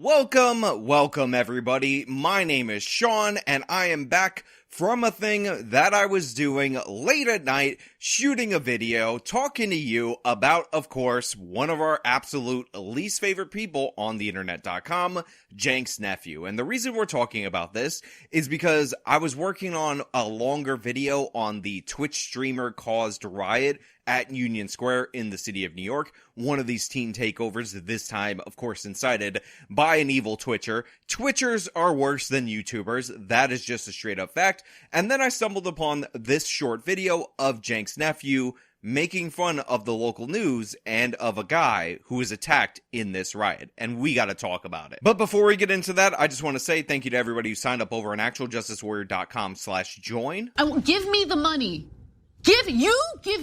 Welcome everybody. My name is Sean and I am back from a thing that I was doing late at night, shooting a video, talking to you about, of course, one of our absolute least favorite people on the internet.com, Cenk's nephew. And the reason we're talking about this is because I was working on a longer video on the Twitch streamer caused riot at Union Square in the city of New York. One of these teen takeovers, this time, of course, incited by an evil Twitcher. Twitchers are worse than YouTubers. That is just a straight up fact. And then I stumbled upon this short video of Cenk's nephew making fun of the local news and of a guy who was attacked in this riot. And we gotta talk about it. But before we get into that, I just want to say thank you to everybody who signed up over on actualjusticewarrior.com/join. Give me the money. Give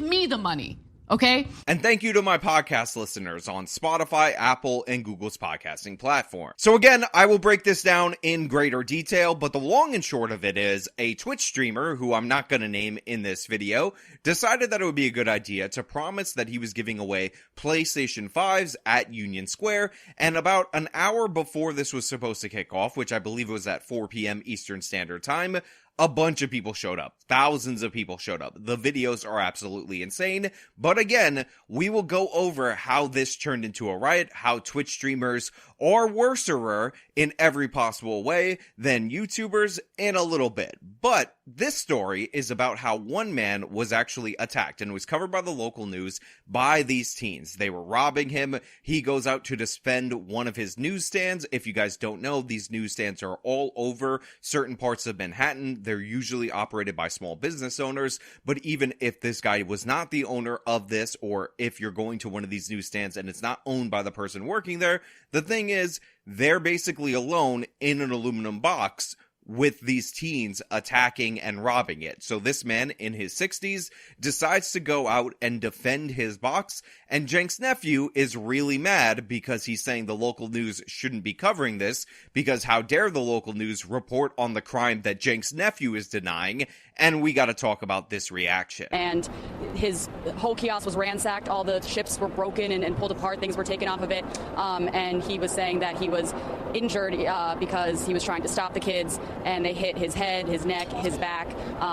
me the money, okay? And thank you to my podcast listeners on Spotify, Apple, and Google's podcasting platform. So again, I will break this down in greater detail, but the long and short of it is a Twitch streamer, who I'm not going to name in this video, decided that it would be a good idea to promise that he was giving away PlayStation 5s at Union Square, and about an hour before this was supposed to kick off, which I believe was at 4 p.m. Eastern Standard Time, a bunch of people showed up. Thousands of people showed up. The videos are absolutely insane. But again, we will go over how this turned into a riot, how Twitch streamers are worser in every possible way than YouTubers in a little bit. But this story is about how one man was actually attacked and was covered by the local news by these teens. They were robbing him. He goes out to defend one of his newsstands. If you guys don't know, these newsstands are all over certain parts of Manhattan. They're usually operated by small business owners, but even if this guy was not the owner of this, or if you're going to one of these newsstands and it's not owned by the person working there, the thing is, they're basically alone in an aluminum box with these teens attacking and robbing it. So this man in his 60s decides to go out and defend his box, and Cenk's nephew is really mad because he's saying the local news shouldn't be covering this, because how dare the local news report on the crime that Cenk's nephew is denying, and we gotta talk about this reaction. And his whole kiosk was ransacked, all the ships were broken and pulled apart, things were taken off of it, and he was saying that he was injured because he was trying to stop the kids, and they hit his head, his neck, his back.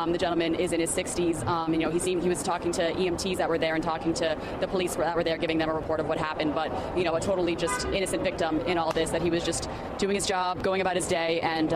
The gentleman is in his 60s. He was talking to EMTs that were there and talking to the police that were there, giving them a report of what happened. But, a totally just innocent victim in all this, that he was just doing his job, going about his day, and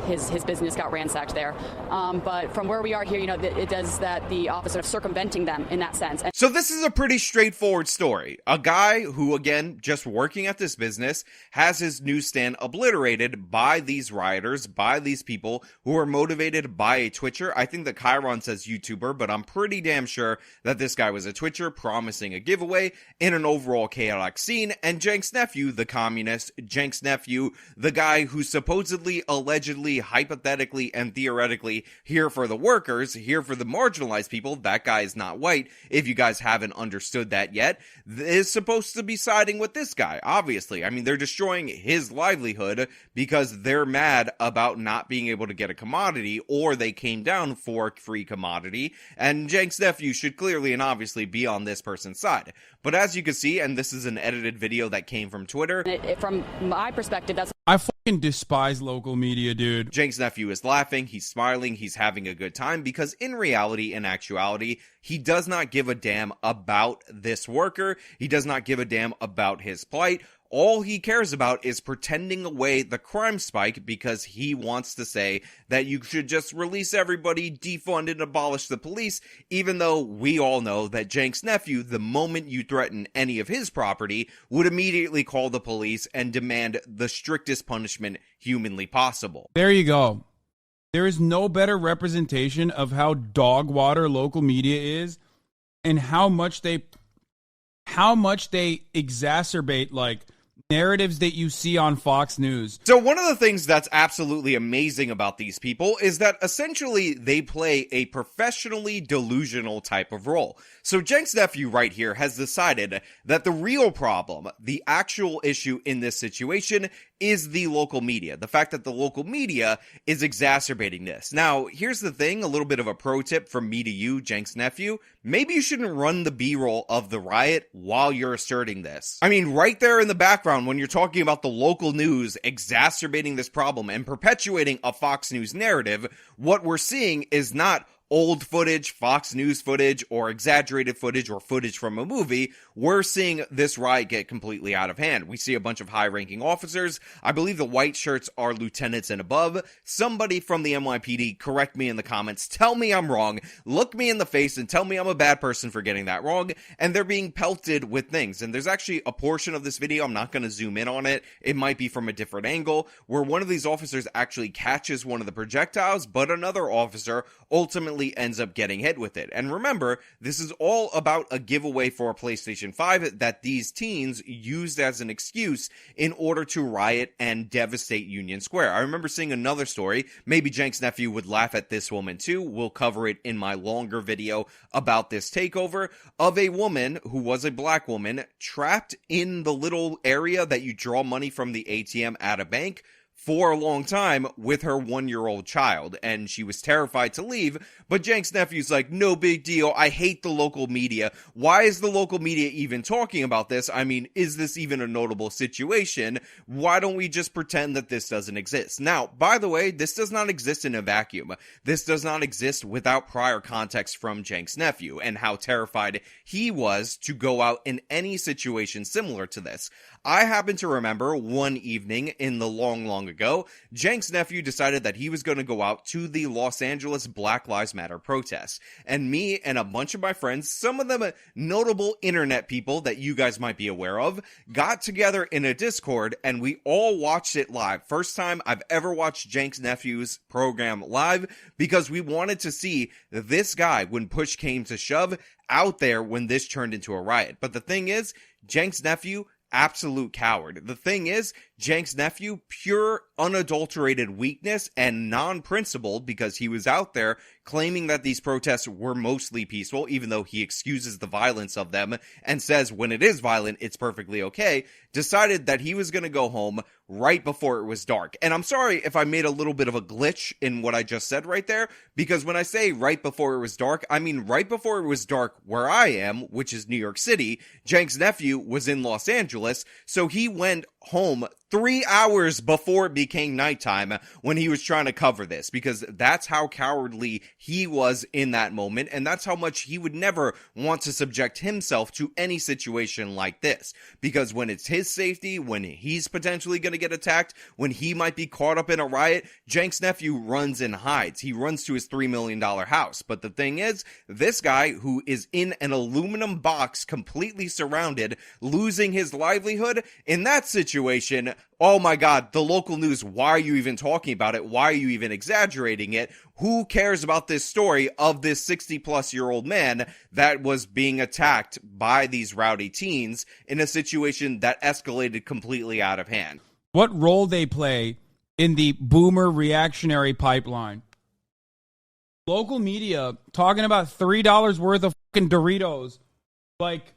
his business got ransacked there. But from where we are here, it does that the officer of circumventing them in that sense. So this is a pretty straightforward story. A guy who, again, just working at this business, has his newsstand obliterated by these rioters, by these people who are motivated by a Twitcher. I think that Chiron says YouTuber, but I'm pretty damn sure that this guy was a Twitcher promising a giveaway in an overall chaotic scene. And Cenk's nephew, the communist, Cenk's nephew, the guy who's supposedly, allegedly, hypothetically, and theoretically here for the workers, here for the marginalized people, that guy is not white, if you guys haven't understood that yet, is supposed to be siding with this guy, obviously. I mean, they're destroying his livelihood because they're mad about not being able to get a commodity, or they came down for a free commodity, and Cenk's nephew should clearly and obviously be on this person's side. But as you can see, and this is an edited video that came from Twitter, from my perspective, I fucking despise local media, dude. Cenk's nephew is laughing, he's smiling, he's having a good time, because in reality, in actuality, he does not give a damn about this worker. He does not give a damn about his plight. All he cares about is pretending away the crime spike, because he wants to say that you should just release everybody, defund and abolish the police, even though we all know that Cenk's nephew, the moment you threaten any of his property, would immediately call the police and demand the strictest punishment humanly possible. There you go. There is no better representation of how dog water local media is, and how much they exacerbate, like, narratives that you see on Fox News. So one of the things that's absolutely amazing about these people is that essentially they play a professionally delusional type of role. So Cenk's nephew right here has decided that the real problem, the actual issue in this situation, is the local media. The fact that the local media is exacerbating this. Now, here's the thing, a little bit of a pro tip from me to you, Cenk's nephew. Maybe you shouldn't run the B-roll of the riot while you're asserting this. I mean, right there in the background, background, when you're talking about the local news exacerbating this problem and perpetuating a Fox News narrative, what we're seeing is not old footage, Fox News footage, or exaggerated footage, or footage from a movie. We're seeing this riot get completely out of hand. We see a bunch of high-ranking officers. I believe the white shirts are lieutenants and above. Somebody from the NYPD, correct me in the comments, tell me I'm wrong, look me in the face and tell me I'm a bad person for getting that wrong, and they're being pelted with things. And there's actually a portion of this video, I'm not going to zoom in on it, it might be from a different angle, where one of these officers actually catches one of the projectiles, but another officer ultimately ends up getting hit with it. And remember, this is all about a giveaway for a PlayStation 5 that these teens used as an excuse in order to riot and devastate Union Square. I remember seeing another story, maybe Cenk's nephew would laugh at this woman too, we'll cover it in my longer video about this takeover, of a woman who was a black woman trapped in the little area that you draw money from the ATM at a bank for a long time with her 1-year-old child, and she was terrified to leave, but Cenk's nephew's like, no big deal, I hate the local media. Why is the local media even talking about this? I mean, is this even a notable situation? Why don't we just pretend that this doesn't exist? Now, by the way, this does not exist in a vacuum. This does not exist without prior context from Cenk's nephew, and how terrified he was to go out in any situation similar to this. I happen to remember one evening in the long ago, Cenk's nephew decided that he was going to go out to the Los Angeles Black Lives Matter protests. And me and a bunch of my friends, some of them notable internet people that you guys might be aware of, got together in a Discord and we all watched it live. First time I've ever watched Cenk's nephew's program live, because we wanted to see this guy, when push came to shove, out there when this turned into a riot. But the thing is, Cenk's nephew, absolute coward. The thing is, Cenk's nephew, pure unadulterated weakness and non-principled, because he was out there claiming that these protests were mostly peaceful, even though he excuses the violence of them and says when it is violent, it's perfectly okay, decided that he was going to go home right before it was dark. And I'm sorry if I made a little bit of a glitch in what I just said right there, because when I say right before it was dark, I mean right before it was dark where I am, which is New York City. Cenk's nephew was in Los Angeles, so he went home 3 hours before it became nighttime when he was trying to cover this, because that's how cowardly he was in that moment, and that's how much he would never want to subject himself to any situation like this, because when it's his safety, when he's potentially going to get attacked, when he might be caught up in a riot, Cenk's nephew runs and hides. He runs to his $3 million house. But the thing is, this guy who is in an aluminum box, completely surrounded, losing his livelihood, in that situation, oh my god, the local news, why are you even talking about it? Why are you even exaggerating it? Who cares about this story of this 60-plus-year-old man that was being attacked by these rowdy teens in a situation that escalated completely out of hand? What role they play in the boomer reactionary pipeline? Local media talking about $3 worth of fucking Doritos, like,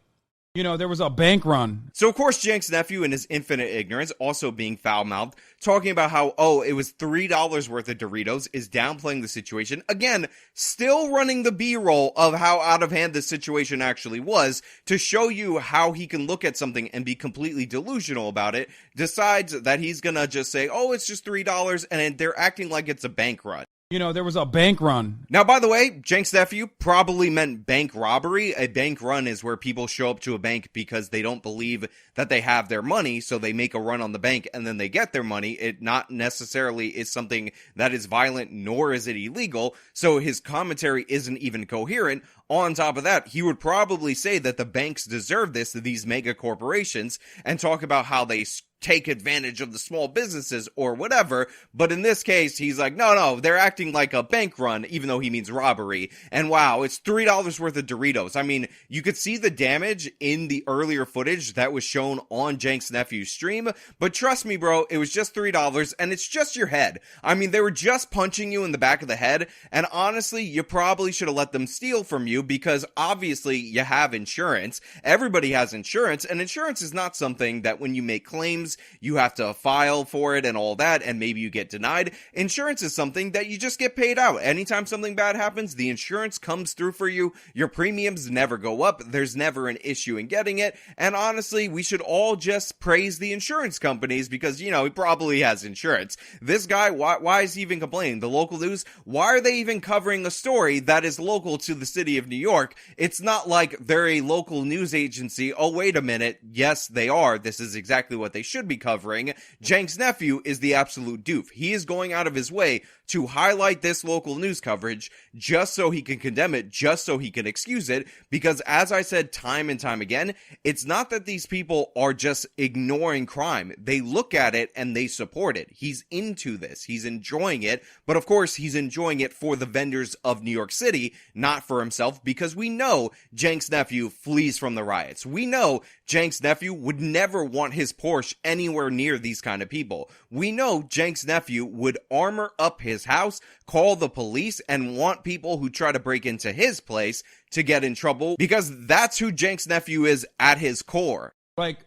you know, there was a bank run. So, of course, Cenk's nephew, in his infinite ignorance, also being foul-mouthed, talking about how, oh, it was $3 worth of Doritos, is downplaying the situation. Again, still running the B-roll of how out of hand this situation actually was, to show you how he can look at something and be completely delusional about it, decides that he's gonna just say, oh, it's just $3, and they're acting like it's a bank run. You know, there was a bank run. Now, by the way, Cenk's nephew probably meant bank robbery. A bank run is where people show up to a bank because they don't believe that they have their money, so they make a run on the bank and then they get their money. It not necessarily is something that is violent, nor is it illegal, so his commentary isn't even coherent. On top of that, he would probably say that the banks deserve this, these mega corporations, and talk about how they take advantage of the small businesses or whatever, but in this case, he's like, no, they're acting like a bank run, even though he means robbery, and wow, it's $3 worth of Doritos. I mean, you could see the damage in the earlier footage that was shown on Cenk's nephew's stream, but trust me, bro, it was just $3, and it's just your head. I mean, they were just punching you in the back of the head, and honestly, you probably should have let them steal from you, you because obviously you have insurance. Everybody has insurance, and insurance is not something that when you make claims, you have to file for it and all that, and maybe you get denied. Insurance is something that you just get paid out. Anytime something bad happens, the insurance comes through for you. Your premiums never go up. There's never an issue in getting it. And honestly, we should all just praise the insurance companies because, you know, he probably has insurance. This guy, why is he even complaining? The local news, why are they even covering a story that is local to the city of New York? It's not like they're a local news agency. Oh, wait a minute. Yes, they are. This is exactly what they should be covering. Cenk's nephew is the absolute doof. He is going out of his way to highlight this local news coverage just so he can condemn it, just so he can excuse it, because as I said time and time again, it's not that these people are just ignoring crime. They look at it and they support it. He's into this. He's enjoying it, but of course he's enjoying it for the vendors of New York City, not for himself, because we know Cenk's nephew flees from the riots. We know Cenk's nephew would never want his Porsche anywhere near these kind of people. We know Cenk's nephew would armor up his house, call the police, and want people who try to break into his place to get in trouble, because that's who Cenk's nephew is at his core. Like,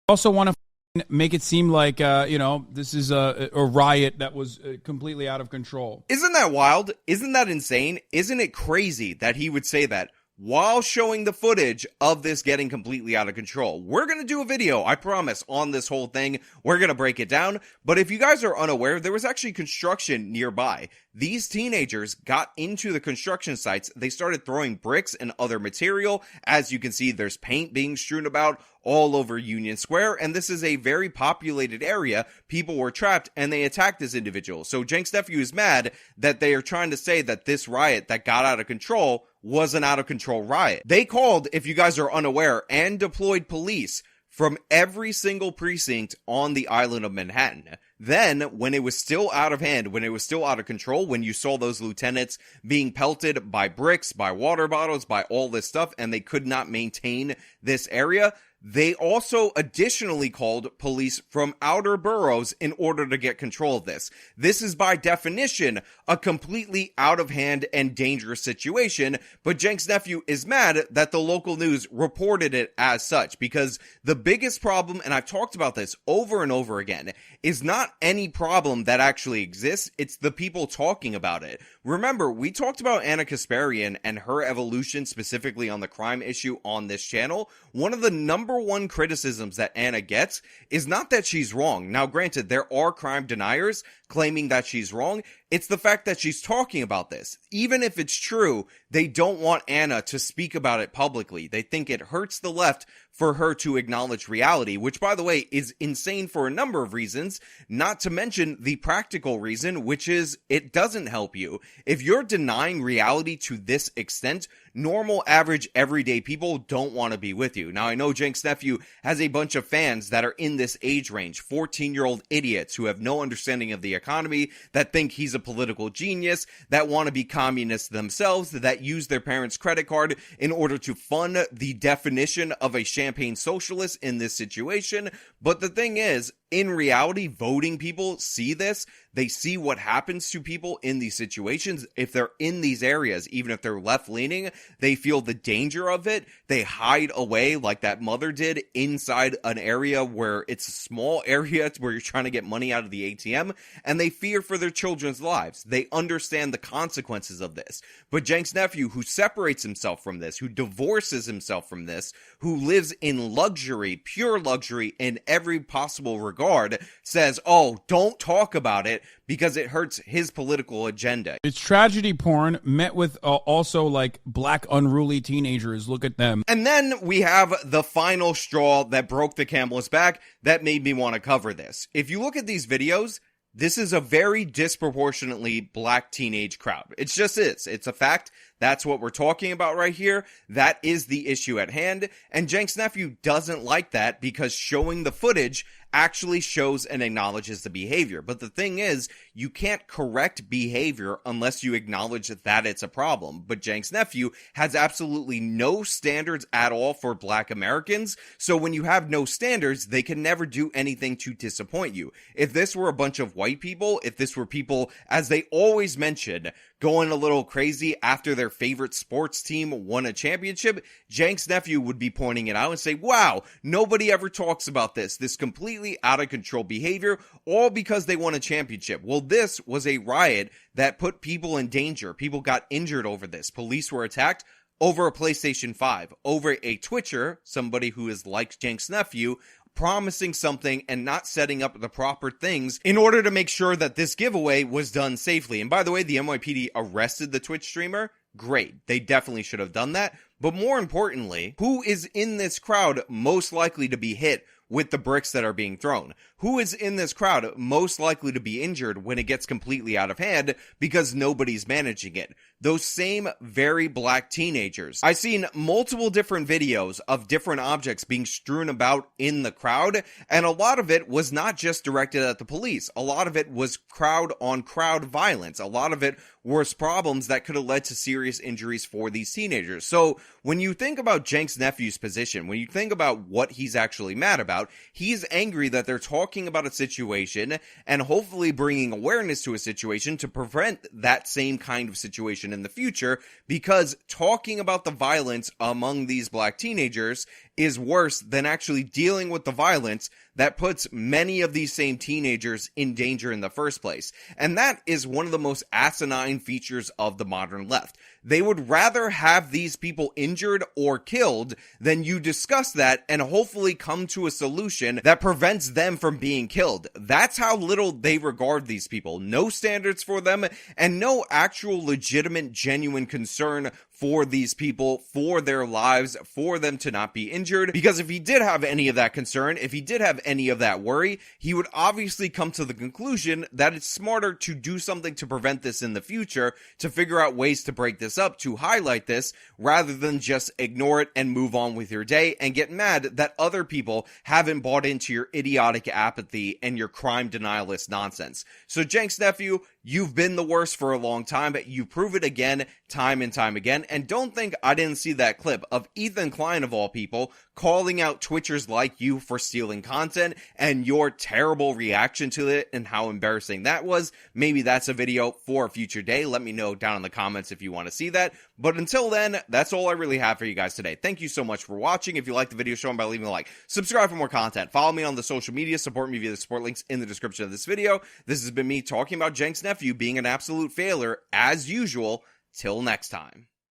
also want to make it seem like, this is a riot that was completely out of control. Isn't that wild? Isn't that insane? Isn't it crazy that he would say that while showing the footage of this getting completely out of control? We're going to do a video, I promise, on this whole thing. We're going to break it down. But if you guys are unaware, there was actually construction nearby. These teenagers got into the construction sites. They started throwing bricks and other material. As you can see, there's paint being strewn about all over Union Square, and this is a very populated area. People were trapped, and they attacked this individual. So Cenk's nephew is mad that they are trying to say that this riot that got out of control was an out-of-control riot. They called, if you guys are unaware, and deployed police from every single precinct on the island of Manhattan. Then, when it was still out of hand, when it was still out of control, when you saw those lieutenants being pelted by bricks, by water bottles, by all this stuff, and they could not maintain this area, they also additionally called police from outer boroughs in order to get control of this. This is by definition a completely out of hand and dangerous situation, but Cenk's nephew is mad that the local news reported it as such, because the biggest problem, and I've talked about this over and over again, is not any problem that actually exists, it's the people talking about it. Remember, we talked about Anna Kasparian and her evolution specifically on the crime issue on this channel. One of the number one criticisms that Anna gets is not that she's wrong. Now, granted, there are crime deniers claiming that she's wrong. It's the fact that she's talking about this. Even if it's true, they don't want Anna to speak about it publicly. They think it hurts the left for her to acknowledge reality, which, by the way, is insane for a number of reasons, not to mention the practical reason, which is it doesn't help you. If you're denying reality to this extent, normal, average, everyday people don't want to be with you. Now, I know Cenk's nephew has a bunch of fans that are in this age range, 14-year-old idiots who have no understanding of the economy, that think he's a political genius, that want to be communists themselves, that use their parents' credit card in order to fund the definition of a champagne socialist in this situation. But the thing is, in reality, voting people see this. They see what happens to people in these situations. If they're in these areas, even if they're left-leaning, they feel the danger of it. They hide away like that mother did inside an area where it's a small area where you're trying to get money out of the ATM, and they fear for their children's lives. They understand the consequences of this. But Cenk's nephew, who separates himself from this, who divorces himself from this, who lives in luxury, pure luxury in every possible regard, says, oh, don't talk about it because it hurts his political agenda. It's tragedy porn met with also like black unruly teenagers. Look at them. And then we have the final straw that broke the camel's back that made me want to cover this. If you look at these videos, this is a very disproportionately black teenage crowd. It just is. It's a fact. That's what we're talking about right here. That is the issue at hand. And Cenk's nephew doesn't like that because showing the footage actually shows and acknowledges the behavior. But the thing is, you can't correct behavior unless you acknowledge that it's a problem. But Cenk's nephew has absolutely no standards at all for black Americans. So when you have no standards, they can never do anything to disappoint you. If this were a bunch of white people, if this were people, as they always mention, going a little crazy after their favorite sports team won a championship, Cenk's nephew would be pointing it out and say, wow, nobody ever talks about this completely out of control behavior, all because they won a championship. Well, this was a riot that put people in danger. People got injured over this. Police were attacked over a PlayStation 5, over a Twitcher, somebody who is like Cenk's nephew, promising something and not setting up the proper things in order to make sure that this giveaway was done safely. And by the way, the NYPD arrested the Twitch streamer. Great. They definitely should have done that. But more importantly, who is in this crowd most likely to be hit with the bricks that are being thrown? Who is in this crowd most likely to be injured when it gets completely out of hand because nobody's managing it? Those same very black teenagers. I've seen multiple different videos of different objects being strewn about in the crowd, and a lot of it was not just directed at the police. A lot of it was crowd on crowd violence. A lot of it was problems that could have led to serious injuries for these teenagers. So when you think about Cenk's nephew's position, when you think about what he's actually mad about, he's angry that they're talking about a situation and hopefully bringing awareness to a situation to prevent that same kind of situation in the future, because talking about the violence among these black teenagers is worse than actually dealing with the violence that puts many of these same teenagers in danger in the first place. And that is one of the most asinine features of the modern left. They would rather have these people injured or killed than you discuss that and hopefully come to a solution that prevents them from being killed. That's how little they regard these people. No standards for them and no actual legitimate, genuine concern for these people, for their lives, for them to not be injured. Because if he did have any of that concern, if he did have any of that worry, he would obviously come to the conclusion that it's smarter to do something to prevent this in the future, to figure out ways to break this up, to highlight this, rather than just ignore it and move on with your day and get mad that other people haven't bought into your idiotic apathy and your crime denialist nonsense. So Cenk's nephew, you've been the worst for a long time, but you prove it again, time and time again. And don't think I didn't see that clip of Ethan Klein, of all people, calling out Twitchers like you for stealing content and your terrible reaction to it and how embarrassing that was. Maybe that's a video for a future day. Let me know down in the comments if you want to see that. But until then, that's all I really have for you guys today. Thank you so much for watching. If you liked the video, show them by leaving a like. Subscribe for more content. Follow me on the social media. Support me via the support links in the description of this video. This has been me talking about Cenk's nephew being an absolute failure, as usual. Till next time.